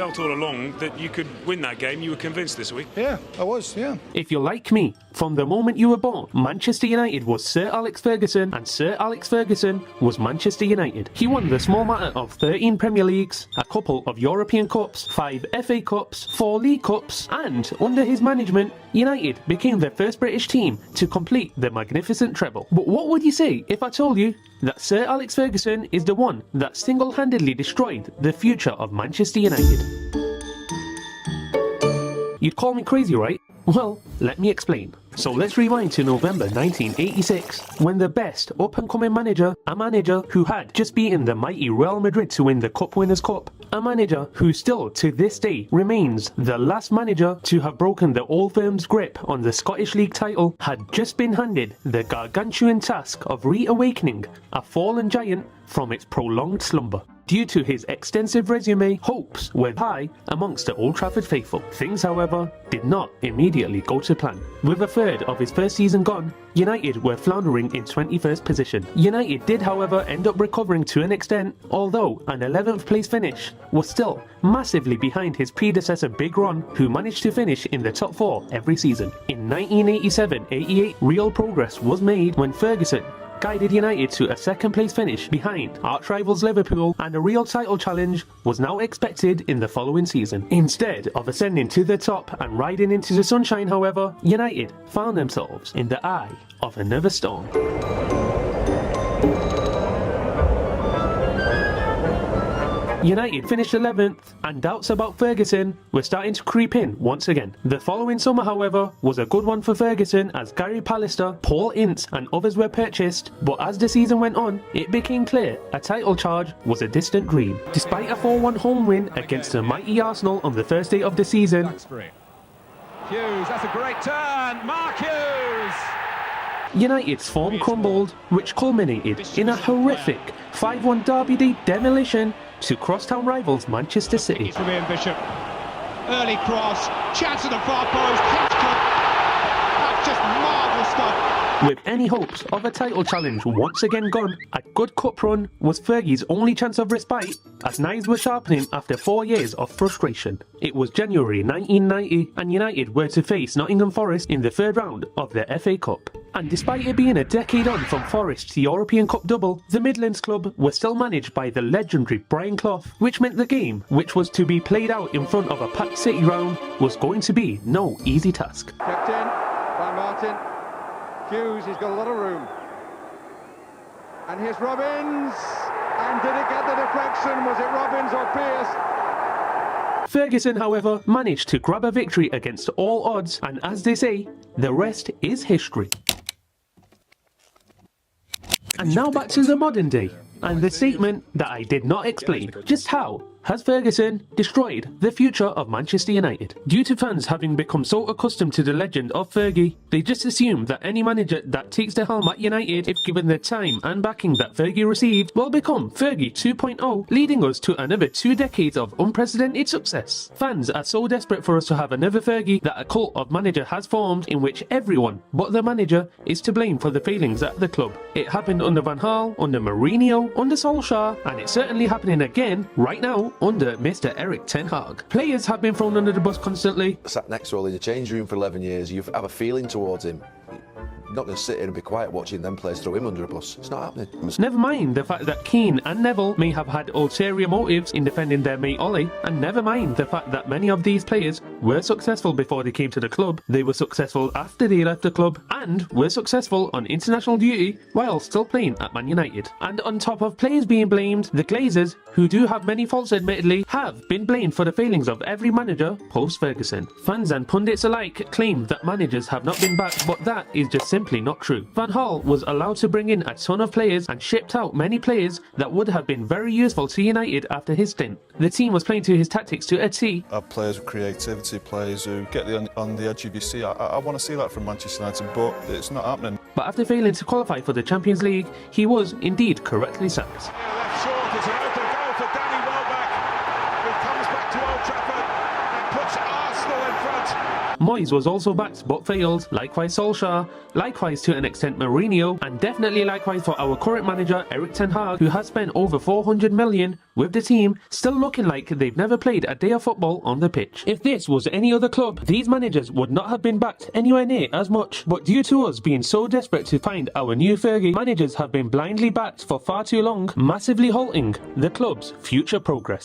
felt all along that you could win that game. You were convinced this week. Yeah, I was, yeah. If you're like me, from the moment you were born, Manchester United was Sir Alex Ferguson, and Sir Alex Ferguson was Manchester United. He won the small matter of 13 Premier Leagues, a couple of European Cups, 5 FA Cups, 4 League Cups, and under his management, United became the first British team to complete the magnificent treble. But what would you say if I told you that Sir Alex Ferguson is the one that single-handedly destroyed the future of Manchester United? You'd call me crazy, right? Well, let me explain. So let's rewind to November 1986, when the best up-and-coming manager, a manager who had just beaten the mighty Real Madrid to win the Cup Winners' Cup, a manager who still to this day remains the last manager to have broken the old firm's grip on the Scottish League title, had just been handed the gargantuan task of reawakening a fallen giant from its prolonged slumber. Due to his extensive resume, hopes were high amongst the Old Trafford faithful. Things, however, did not immediately go to plan. With a third of his first season gone, United were floundering in 21st position. United did, however, end up recovering to an extent, although an 11th place finish was still massively behind his predecessor Big Ron, who managed to finish in the top 4 every season. In 1987-88, real progress was made when Ferguson guided United to a second place finish behind arch rivals Liverpool, and a real title challenge was now expected in the following season. Instead of ascending to the top and riding into the sunshine, however, United found themselves in the eye of another storm. United finished 11th, and doubts about Ferguson were starting to creep in once again. The following summer, however, was a good one for Ferguson as Gary Pallister, Paul Ince and others were purchased, but as the season went on, it became clear a title charge was a distant dream. Despite a 4-1 home win against the mighty Arsenal on the first day of the season, Hughes, that's a great turn, Mark Hughes! United's form crumbled, which culminated in a horrific 5-1 Derby Day demolition to crosstown rivals Manchester City. From Ian Bishop, early cross, chance at the far post, Hitchcock. That's just marvellous stuff. With any hopes of a title challenge once again gone, a good cup run was Fergie's only chance of respite, as knives were sharpening after 4 years of frustration. It was January 1990 and United were to face Nottingham Forest in the third round of the FA Cup. And despite it being a decade on from Forest's European Cup double, the Midlands club was still managed by the legendary Brian Clough, which meant the game, which was to be played out in front of a packed City ground, was going to be no easy task. Kept in by Martin. Hughes, he's got a lot of room. And here's Robbins. And did it get the deflection? Was it Robbins or Pearce? Ferguson, however, managed to grab a victory against all odds, and as they say, the rest is history. And now back to the modern day, and the statement that I did not explain. Just how has Ferguson destroyed the future of Manchester United? Due to fans having become so accustomed to the legend of Fergie, they just assume that any manager that takes the helm at United, if given the time and backing that Fergie received, will become Fergie 2.0, leading us to another 2 decades of unprecedented success. Fans are so desperate for us to have another Fergie that a cult of manager has formed in which everyone but the manager is to blame for the failings at the club. It happened under Van Gaal, under Mourinho, under Solskjaer, and it's certainly happening again right now under Mr. Erik ten Hag. Players have been thrown under the bus constantly. Sat next to all in the change room for 11 years, you have a feeling towards him. You're not going to sit here and be quiet watching them players throw him under a bus. It's not happening. Never mind the fact that Keane and Neville may have had ulterior motives in defending their mate Ollie, and never mind the fact that many of these players were successful before they came to the club, they were successful after they left the club, and were successful on international duty while still playing at Man United. And on top of players being blamed, the Glazers, who do have many faults admittedly, have been blamed for the failings of every manager post-Ferguson. Fans and pundits alike claim that managers have not been backed, but that is just simply not true. Van Gaal was allowed to bring in a ton of players and shipped out many players that would have been very useful to United after his stint. The team was playing to his tactics to a T. Have players with creativity, players who get on the edge of your seat. I want to see that from Manchester United, but it's not happening. But after failing to qualify for the Champions League, he was indeed correctly sacked. Left short is an open goal for Danny Welbeck, who comes back to Old Trafford and puts Arsenal in front. Moyes was also backed but failed, likewise Solskjaer, likewise to an extent Mourinho, and definitely likewise for our current manager Erik ten Hag, who has spent over 400 million with the team, still looking like they've never played a day of football on the pitch. If this was any other club, these managers would not have been backed anywhere near as much, but due to us being so desperate to find our new Fergie, managers have been blindly backed for far too long, massively halting the club's future progress.